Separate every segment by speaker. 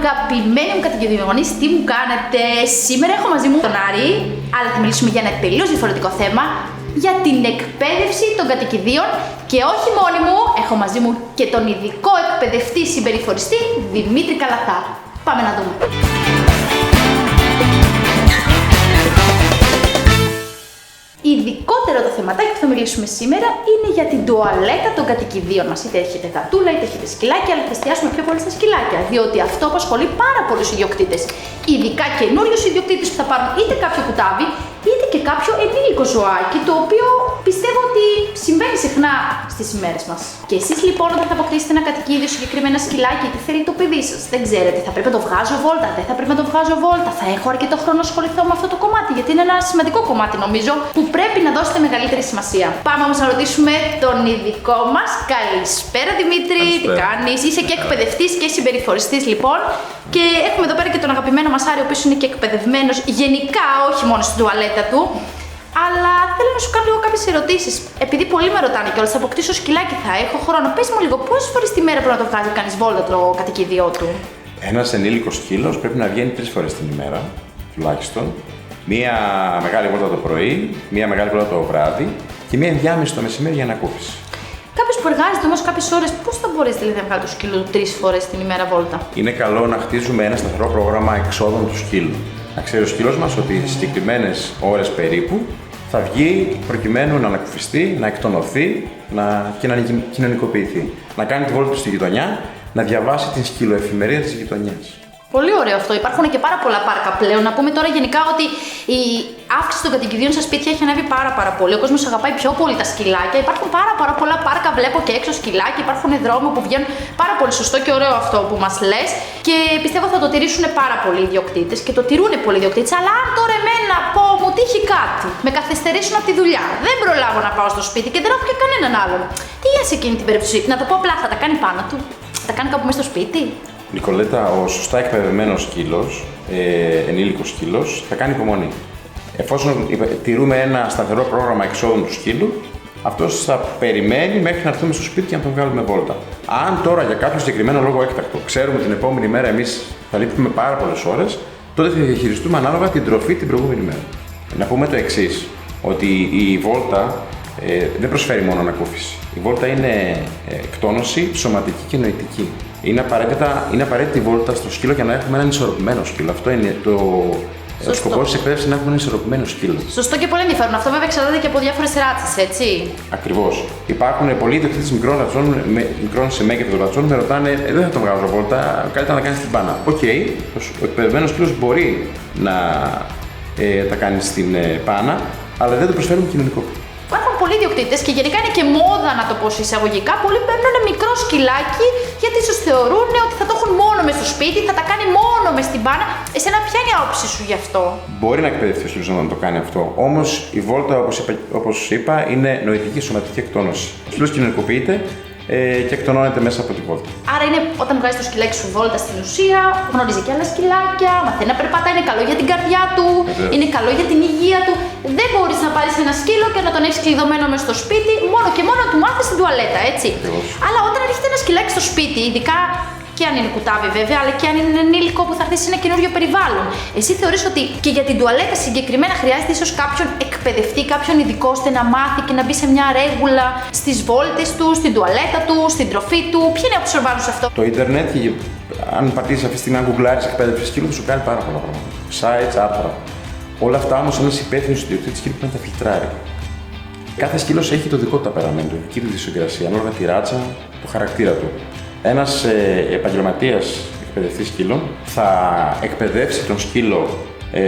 Speaker 1: Αγαπημένοι μου κατοικιδιογονείς, τι μου κάνετε? Σήμερα έχω μαζί μου τον Άρη, αλλά θα μιλήσουμε για ένα τελείως διαφορετικό θέμα, για την εκπαίδευση των κατοικιδίων και όχι μόνη μου, έχω μαζί μου και τον ειδικό εκπαιδευτή συμπεριφοριστή Δημήτρη Καλαθά. Πάμε να δούμε. Ειδικότερο το θεματάκι που θα μιλήσουμε σήμερα είναι για την τουαλέτα των κατοικιδίων μας. Είτε έχετε γατούλα, είτε έχετε σκυλάκια, αλλά θα εστιάσουμε πιο πολύ στα σκυλάκια. Διότι αυτό απασχολεί πάρα πολλούς ιδιοκτήτες. Ειδικά καινούριους ιδιοκτήτες που θα πάρουν είτε κάποιο κουτάβι, είτε και κάποιο ενήλικο ζωάκι, το οποίο πιστεύω ότι συμβαίνει συχνά στις ημέρες μας. Και εσείς λοιπόν, όταν θα αποκτήσετε ένα κατοικίδιο, συγκεκριμένα σκυλάκι, είτε θέλει το παιδί σας, δεν ξέρετε, θα πρέπει να το βγάζω βόλτα, δεν θα πρέπει να το βγάζω βόλτα, θα έχω αρκετό χρόνο να ασχοληθώ με αυτό το κομμάτι, γιατί είναι ένα σημαντικό κομμάτι νομίζω που πρέπει να δώσετε μεγαλύτερη σημασία. Πάμε όμως να ρωτήσουμε τον ειδικό μας. Καλησπέρα Δημήτρη, τι κάνεις? Είσαι και εκπαιδευτής και συμπεριφοριστής λοιπόν. Και έχουμε εδώ πέρα και τον αγαπημένο μας Άρη, ο οποίος είναι και εκπαιδευμένος γενικά, όχι μόνο στην τουαλέτα του. Αλλά θέλω να σου κάνω λίγο κάποιες ερωτήσεις. Επειδή πολλοί με ρωτάνε κιόλας, θα αποκτήσω σκυλάκι, θα έχω χρόνο. Πες μου λίγο, πόσες φορές τη μέρα πρέπει να το βγάζει κανείς βόλτα το κατοικίδιό του?
Speaker 2: Ένας ενήλικος σκύλος πρέπει να βγαίνει 3 φορές την ημέρα, τουλάχιστον. Μία μεγάλη βόλτα το πρωί, μία μεγάλη βόλτα το βράδυ και μία ενδιάμεση το μεσημέρι για ανακούφιση.
Speaker 1: Κάποιος που εργάζεται όμως κάποιες ώρες, πώς θα μπορέσει δηλαδή να βγάλει το σκύλο του 3 φορές την ημέρα βόλτα?
Speaker 2: Είναι καλό να χτίζουμε ένα σταθερό πρόγραμμα εξόδων του σκύλου. Να ξέρει ο σκύλος μας ότι στις συγκεκριμένες ώρες περίπου θα βγει προκειμένου να ανακουφιστεί, να εκτονωθεί και να κοινωνικοποιηθεί. Να κάνει τη βόλτα του στη γειτονιά, να διαβάσει την σκυλοεφημερίδα της γειτονιάς.
Speaker 1: Πολύ ωραίο αυτό. Υπάρχουν και πάρα πολλά πάρκα πλέον. Να πούμε τώρα γενικά ότι η αύξηση των κατοικιδίων στα σπίτια έχει ανέβει πάρα πολύ. Ο κόσμος αγαπάει πιο πολύ τα σκυλάκια. Υπάρχουν πάρα πολλά πάρκα. Βλέπω και έξω σκυλάκια. Υπάρχουν δρόμοι που βγαίνουν πάρα πολύ σωστό και ωραίο αυτό που μας λες. Και πιστεύω θα το τηρήσουν πάρα πολλοί ιδιοκτήτες και το τηρούν πολλοί ιδιοκτήτες. Αλλά αν τώρα εμένα πω μου τύχει κάτι, με καθυστερήσουν από τη δουλειά, δεν προλάβω να πάω στο σπίτι και δεν έχω και κανέναν άλλον. Τι σε εκείνη την περίπτωση? Να το πω απλά, θα τα κάνει πάνω του? Θα τα κάνει κάπου μέσα στο σπίτι?
Speaker 2: Νικολέτα, ο σωστά εκπαιδευμένος σκύλος, ενήλικος σκύλος, θα κάνει υπομονή. Εφόσον τηρούμε ένα σταθερό πρόγραμμα εξόδων του σκύλου, αυτός θα περιμένει μέχρι να έρθουμε στο σπίτι και να τον βγάλουμε βόλτα. Αν τώρα για κάποιο συγκεκριμένο λόγο έκτακτο ξέρουμε την επόμενη μέρα εμείς θα λείπουμε πάρα πολλές ώρες, τότε θα διαχειριστούμε ανάλογα την τροφή την προηγούμενη μέρα. Να πούμε το εξής, ότι η βόλτα δεν προσφέρει μόνο ανακούφιση. Η βόλτα είναι εκτόνωση σωματική και νοητική. Είναι απαραίτητη η βόλτα στο σκύλο για να έχουμε έναν ισορροπημένο σκύλο. Αυτό είναι ο σκοπός της εκπαίδευσης, να έχουμε έναν ισορροπημένο σκύλο.
Speaker 1: Σωστό και πολύ ενδιαφέρον. Αυτό βέβαια εξαρτάται και από διάφορες ράτσες, έτσι.
Speaker 2: Ακριβώς. Υπάρχουν πολλοί ιδιοκτήτες μικρών σε μέγεθος ρατσών με ρωτάνε, δεν θα τον βγάζω βόλτα, καλύτερα να κάνει στην μπάνα. Οκ, ο εκπαιδευμένος σκύλος μπορεί να τα κάνει στην πάνα, αλλά δεν το προσφέρουμε κοινωνικό.
Speaker 1: Υπάρχουν πολλοί ιδιοκτήτες και γενικά είναι και μόδα, να το πω εισαγωγικά. Πολλοί παίρνουν μικρό σκυλάκι γιατί ίσως θεωρούν ότι θα το έχουν μόνο μες στο σπίτι, θα τα κάνει μόνο μες στην μπάνα. Εσένα ποια είναι η άποψη σου γι' αυτό?
Speaker 2: Μπορεί να εκπαιδευτεί ο σκύλος να το κάνει αυτό. Όμως η βόλτα, όπως είπα, είναι νοητική σωματική εκτόνωση. Ο σκύλος κοινωνικοποιείται και εκτονώνεται μέσα από την βόλτα.
Speaker 1: Άρα είναι όταν βγάζει το σκυλάκι σου βόλτα στην ουσία, γνωρίζει και άλλα σκυλάκια, μαθαίνει να περπατά, είναι καλό για την καρδιά του, είναι καλό για την υγεία του. Δεν μπορείς να πάρεις ένα σκύλο και να τον έχεις κλειδωμένο μες στο σπίτι, μόνο και μόνο να του μάθεις την τουαλέτα, έτσι. Αλλά όταν έρχεται ένα σκυλάκι στο σπίτι, ειδικά και αν είναι κουτάβι βέβαια, αλλά και αν είναι ενήλικο που θα έρθει σε ένα καινούριο περιβάλλον, εσύ θεωρείς ότι και για την τουαλέτα συγκεκριμένα χρειάζεται ίσως κάποιον εκπαιδευτή, κάποιον ειδικό, ώστε να μάθει και να μπει σε μια ρέγουλα στις βόλτες του, στην τουαλέτα του, στην τροφή του? Ποια είναι η άποψη πάνω σε αυτό?
Speaker 2: Το ίντερνετ, αν πατήσεις αυτή τη στιγμή, αν γκουγκλάρεις εκπαίδευση σκύλου, θα σου κάνει πάρα πολλά πράγματα. Sites, άρθρα. Όλα αυτά όμως ένας υπεύθυνος ιδιοκτήτης σκύλου πρέπει να τα φιλτράρει. Κάθε σκύλος έχει το δικό του ταπεραμέντο, δική του ιδιοσυγκρασία, ανάλογα τη ράτσα, το χαρακτήρα του. Ένας επαγγελματίας εκπαιδευτής σκύλων θα εκπαιδεύσει τον σκύλο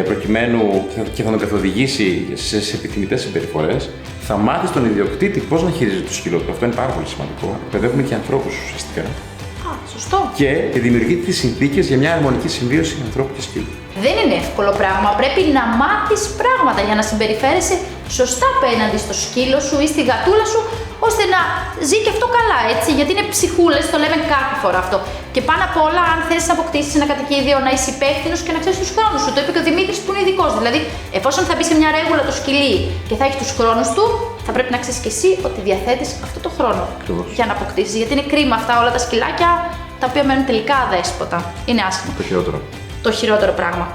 Speaker 2: προκειμένου και θα τον καθοδηγήσει σε επιθυμητές συμπεριφορές. Θα μάθει στον ιδιοκτήτη πώς να χειρίζεται το σκύλο του. Αυτό είναι πάρα πολύ σημαντικό. Εκπαιδεύουμε και ανθρώπους ουσιαστικά.
Speaker 1: Σωστό.
Speaker 2: Και δημιουργεί τις συνθήκες για μια αρμονική συμβίωση ανθρώπου και σκύλου.
Speaker 1: Δεν είναι εύκολο πράγμα. Πρέπει να μάθεις πράγματα για να συμπεριφέρεσαι σωστά απέναντι στο σκύλο σου ή στη γατούλα σου, ώστε να ζει και αυτό καλά, έτσι. Γιατί είναι ψυχούλες, το λέμε κάθε φορά αυτό. Και πάνω απ' όλα, αν θες να αποκτήσεις ένα κατοικίδιο, να είσαι υπεύθυνος και να ξέρεις τους χρόνους σου. Το είπε και ο Δημήτρης που είναι ειδικός. Δηλαδή, εφόσον θα μπει σε μια ρέγουλα το σκυλί και θα έχει τους χρόνους του, θα πρέπει να ξέρεις και εσύ ότι διαθέτεις αυτό το χρόνο για να αποκτήσεις. Γιατί είναι κρίμα αυτά όλα τα σκυλάκια. τα οποία μένουν τελικά αδέσποτα. Είναι άσχημο.
Speaker 2: Το χειρότερο.
Speaker 1: Το χειρότερο πράγμα.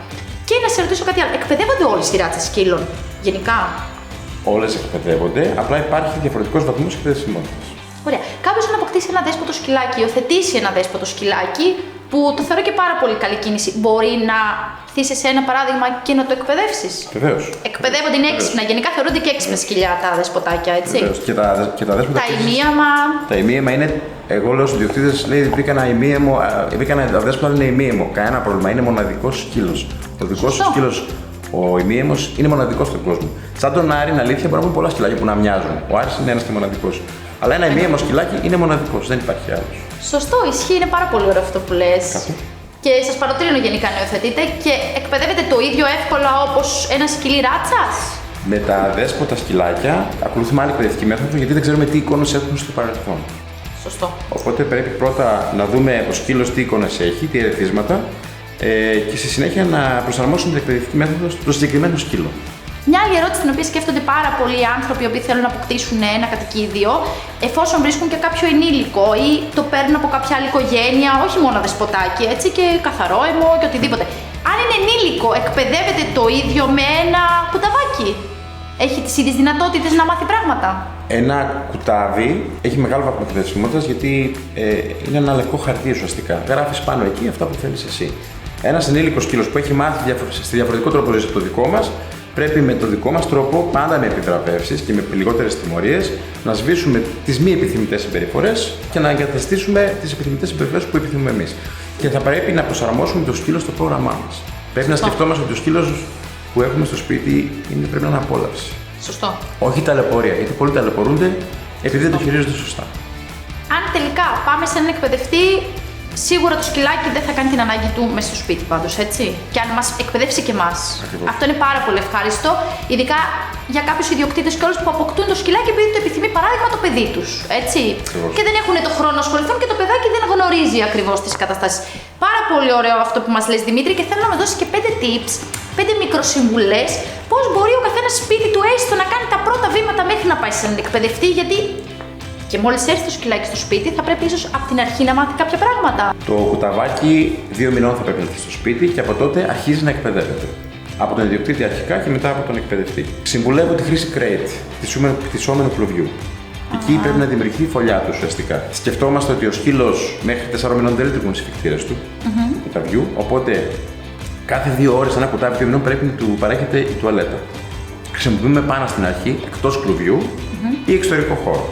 Speaker 1: Και να σε ρωτήσω κάτι άλλο. Εκπαιδεύονται όλες οι ράτσες σκύλων, γενικά?
Speaker 2: Όλες εκπαιδεύονται, απλά υπάρχει διαφορετικός βαθμός εκπαιδευσιμότητας.
Speaker 1: Ωραία. Κάποιος να αποκτήσει ένα δέσποτο σκυλάκι, υιοθετήσει ένα δέσποτο σκυλάκι, που το θεωρώ και πάρα πολύ καλή κίνηση, μπορεί να θέσει σε ένα παράδειγμα και να το εκπαιδεύσεις?
Speaker 2: Βεβαίως.
Speaker 1: Εκπαιδεύονται, είναι έξυπνα. Γενικά θεωρούνται και έξυπνα σκυλιά τα δεσποτάκια, έτσι.
Speaker 2: Βεβαίως. Και τα δέσποτα.
Speaker 1: Τα ημίαμα.
Speaker 2: Τα ημίαιμα είναι. Εγώ λέω στους ιδιοκτήτες, λέει, βρήκα ένα δέσποτα, είναι ημίαιμο. Κανένα πρόβλημα. Είναι μοναδικός σκύλος. Ο δικός σου σκύλος, ο ημίαιμος, είναι μοναδικός στον κόσμο. Σαν τον Άρη, είναι αλήθεια, μπορούμε πολλά σκυλάκια που να μοιάζουν. Ο Άρης είναι ένας και μοναδικός. Αλλά ένα ημίαιμο σκυλάκι είναι μοναδικός, δεν υπάρχει άλλος.
Speaker 1: Σωστό, ισχύει, είναι πάρα πολύ ωραίο αυτό που λες. Και σας παροτρύνω γενικά να υιοθετείτε και εκπαιδεύετε το ίδιο εύκολα όπως ένα σκυλί ράτσας.
Speaker 2: Με τα δέσποτα σκυλάκια ακολουθούμε άλλη εκπαιδευτική μέθοδο γιατί δεν ξέρουμε τι εικόνες έχουν στο παρελθόν.
Speaker 1: Σωστό.
Speaker 2: Οπότε πρέπει πρώτα να δούμε ο σκύλος τι εικόνες έχει, τι ερεθίσματα και στη συνέχεια να προσαρμόσουμε την εκπαιδευτική μέθοδο στο συγκεκριμένο σκύλο.
Speaker 1: Μια άλλη ερώτηση την οποία σκέφτονται πάρα πολλοί άνθρωποι οι οποίοι θέλουν να αποκτήσουν ένα κατοικίδιο, εφόσον βρίσκουν και κάποιο ενήλικο ή το παίρνουν από κάποια άλλη οικογένεια, όχι μόνο δεσποτάκι, έτσι, και καθαρό αιμο και οτιδήποτε. Αν είναι ενήλικο, εκπαιδεύεται το ίδιο με ένα κουταβάκι? Έχει τις ίδιες δυνατότητες να μάθει πράγματα?
Speaker 2: Ένα κουτάβι έχει μεγάλο βαθμό εκπαιδευσιμότητας γιατί είναι ένα λευκό χαρτί ουσιαστικά. Γράφεις πάνω εκεί αυτά που θέλεις εσύ. Ένας ενήλικος σκύλος που έχει μάθει στη διαφορετικό τρόπο ζωής από το δικό μας, πρέπει με το δικό μας τρόπο, πάντα με επιβραβεύσεις και με λιγότερες τιμωρίες, να σβήσουμε τις μη επιθυμητές συμπεριφορές και να εγκαταστήσουμε τις επιθυμητές συμπεριφορές που επιθυμούμε εμείς. Και θα πρέπει να προσαρμόσουμε το σκύλο στο πρόγραμμά μας. Πρέπει να σκεφτόμαστε ότι το σκύλο που έχουμε στο σπίτι πρέπει να είναι απόλαυση.
Speaker 1: Σωστό.
Speaker 2: Όχι ταλαιπωρία, γιατί πολλοί ταλαιπωρούνται επειδή δεν το χειρίζονται σωστά.
Speaker 1: Αν τελικά πάμε σε έναν εκπαιδευτή, σίγουρα το σκυλάκι δεν θα κάνει την ανάγκη του μέσα στο σπίτι πάντως, έτσι. Και αν μας εκπαιδεύσει και εμάς. Αυτό είναι πάρα πολύ ευχάριστο, ειδικά για κάποιους ιδιοκτήτες και όλους που αποκτούν το σκυλάκι επειδή το επιθυμεί, παράδειγμα, το παιδί τους. Έτσι. Και δεν έχουν το χρόνο να ασχοληθούν και το παιδάκι δεν γνωρίζει ακριβώς τις καταστάσεις. Πάρα πολύ ωραίο αυτό που μας λες, Δημήτρη, και θέλω να μας δώσεις και 5 tips, 5 μικροσυμβουλές, πώς μπορεί ο καθένας σπίτι του έστω να κάνει τα πρώτα βήματα μέχρι να πάει σε έναν εκπαιδευτή, γιατί. Και μόλις έρθει το σκυλάκι στο σπίτι, θα πρέπει ίσως από την αρχή να μάθει κάποια πράγματα.
Speaker 2: Το κουταβάκι 2 μηνών θα πρέπει να έρθει στο σπίτι και από τότε αρχίζει να εκπαιδεύεται. Από τον ιδιοκτήτη αρχικά και μετά από τον εκπαιδευτή. Συμβουλεύω τη χρήση crate, πτυσσόμενου κλουβιού. Εκεί πρέπει να δημιουργηθεί η φωλιά του ουσιαστικά. Σκεφτόμαστε ότι ο σκύλος μέχρι 4 μηνών δεν λειτουργούν οι σφιχτήρες του κουταβιού, οπότε κάθε 2 ώρες ένα κουτάβι 2 μηνών πρέπει να του παρέχεται η τουαλέτα. Χρησιμοποιούμε πάνω στην αρχή εκτός κλουβιού ή εξωτερικό χώρο.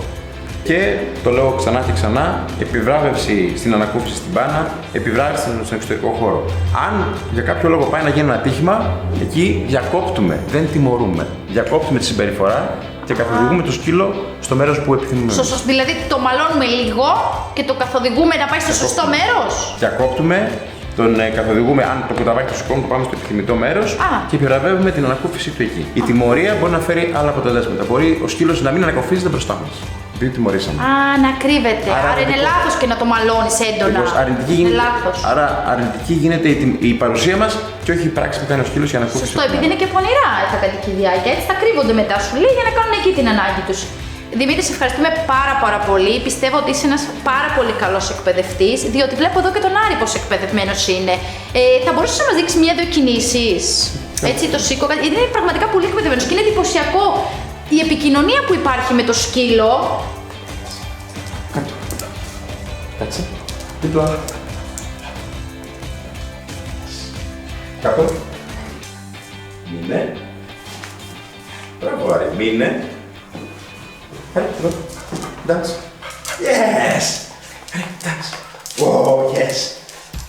Speaker 2: Και το λέω ξανά και ξανά, επιβράβευση στην ανακούφιση στην μπάνα, επιβράβευση στον εξωτερικό χώρο. Αν για κάποιο λόγο πάει να γίνει ένα ατύχημα, εκεί διακόπτουμε, δεν τιμωρούμε. Διακόπτουμε τη συμπεριφορά και καθοδηγούμε το σκύλο στο μέρος που επιθυμούμε.
Speaker 1: Σωστό, δηλαδή το μαλώνουμε λίγο και το καθοδηγούμε να πάει στο σωστό μέρος.
Speaker 2: Διακόπτουμε, τον καθοδηγούμε, αν το κουταβάκι του σηκώνει, το πάμε στο επιθυμητό μέρος και επιβραβεύουμε την ανακούφιση του εκεί. Η τιμωρία μπορεί να φέρει άλλα αποτελέσματα. Μπορεί ο σκύλος να μην ανακουφίζεται μπροστά μας. Επειδή τιμωρήσαμε.
Speaker 1: Να κρύβεται. Άρα είναι λάθος και να το μαλώνεις έντονα.
Speaker 2: Άρα αρνητική γίνεται η παρουσία μας και όχι η πράξη που κάνει ο σκύλος για να ακούσει.
Speaker 1: Σωστό, επειδή είναι και πονηρά τα κατοικιδιάκια, έτσι θα κρύβονται μετά, σου λέει, για να κάνουν εκεί την ανάγκη τους. Δημήτρη, σε ευχαριστούμε πάρα πολύ. Πιστεύω ότι είσαι ένας πάρα πολύ καλός εκπαιδευτής, διότι βλέπω εδώ και τον Άρη πως εκπαιδευμένος είναι. Θα μπορούσες να μας δείξεις μία-δύο κινήσεις? Έτσι, το σήκω. Είναι πραγματικά πολύ εκπαιδευμένος και είναι εντυπωσιακό η επικοινωνία που υπάρχει με το σκύλο.
Speaker 2: Κάτσε. Δίπλα. Κάτω. Μείνε. Μπράβο, Άρη. Μείνε. Άρη, εδώ. Dance. Yes! Άρη, dance. Oh, yes.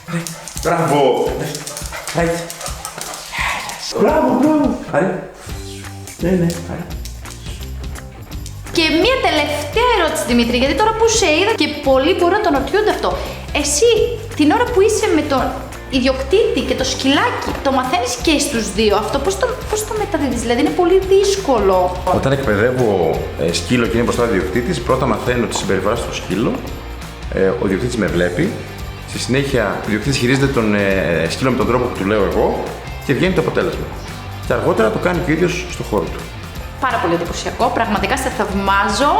Speaker 2: Άρη, μπράβο. Right. Yes. Μπράβο. Άρη. Ναι, Άρη.
Speaker 1: Και μία τελευταία ερώτηση, Δημήτρη, γιατί τώρα που σε είδα και πολλοί μπορούν να τον ρωτιούνται αυτό. Εσύ, την ώρα που είσαι με τον ιδιοκτήτη και το σκυλάκι, το μαθαίνεις και στους δύο αυτό, πώς το μεταδίδεις, δηλαδή είναι πολύ δύσκολο?
Speaker 2: Όταν εκπαιδεύω σκύλο και είναι μπροστά ο ιδιοκτήτης, πρώτα μαθαίνω τη συμπεριφορά στο σκύλο, ο ιδιοκτήτης με βλέπει, στη συνέχεια ο ιδιοκτήτης χειρίζεται τον σκύλο με τον τρόπο που του λέω εγώ και βγαίνει το αποτέλεσμα. Και αργότερα το κάνει και ο ίδιος στο χώρο του.
Speaker 1: Πάρα πολύ εντυπωσιακό, πραγματικά σε θαυμάζω.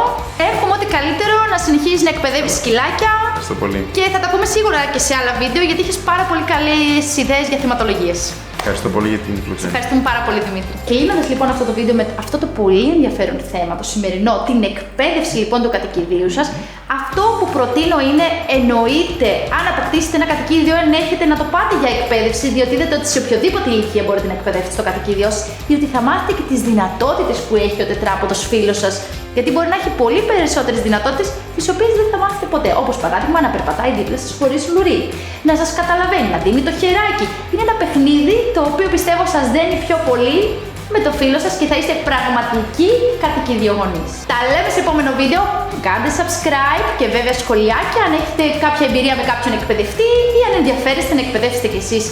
Speaker 1: Εύχομαι ό,τι καλύτερο να συνεχίζεις να εκπαιδεύεις σκυλάκια.
Speaker 2: Ευχαριστώ πολύ.
Speaker 1: Και θα τα πούμε σίγουρα και σε άλλα βίντεο γιατί έχεις πάρα πολύ καλές ιδέες για θεματολογίες.
Speaker 2: Ευχαριστώ πολύ για την φιλοξενία.
Speaker 1: Ευχαριστούμε πάρα πολύ, Δημήτρη. Κλείνοντας λοιπόν αυτό το βίντεο με αυτό το πολύ ενδιαφέρον θέμα, το σημερινό, την εκπαίδευση λοιπόν του κατοικιδίου σας, αυτό που προτείνω είναι εννοείται αν αποκτήσετε ένα κατοικίδιο, ενέχετε να το πάτε για εκπαίδευση, διότι είδατε ότι σε οποιοδήποτε ηλικία μπορείτε να εκπαιδεύσετε το κατοικίδιο σας, διότι θα μάθετε και τις δυνατότητες που έχει ο τετράποδος φίλος σας. Γιατί μπορεί να έχει πολύ περισσότερες δυνατότητες, τις οποίες δεν θα μάθετε ποτέ. Όπως παράδειγμα να περπατάει δίπλα σας χωρίς λουρί, να σας καταλαβαίνει, να δίνει το χεράκι. Είναι ένα παιχνίδι το οποίο πιστεύω σας δένει πιο πολύ με το φίλο σας και θα είστε πραγματικοί κατοικιδιογονείς. Τα λέμε σε επόμενο βίντεο. Κάντε subscribe και βέβαια σχολιάκια αν έχετε κάποια εμπειρία με κάποιον εκπαιδευτή ή αν ενδιαφέρεστε να εκπαιδεύσετε κι εσείς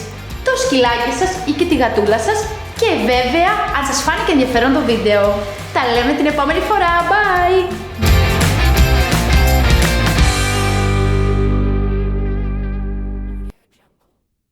Speaker 1: το σκυλάκι σας ή και τη γατούλα σας. Και βέβαια, αν σας φάνηκε ενδιαφέρον το βίντεο, τα λέμε την επόμενη φορά. Bye!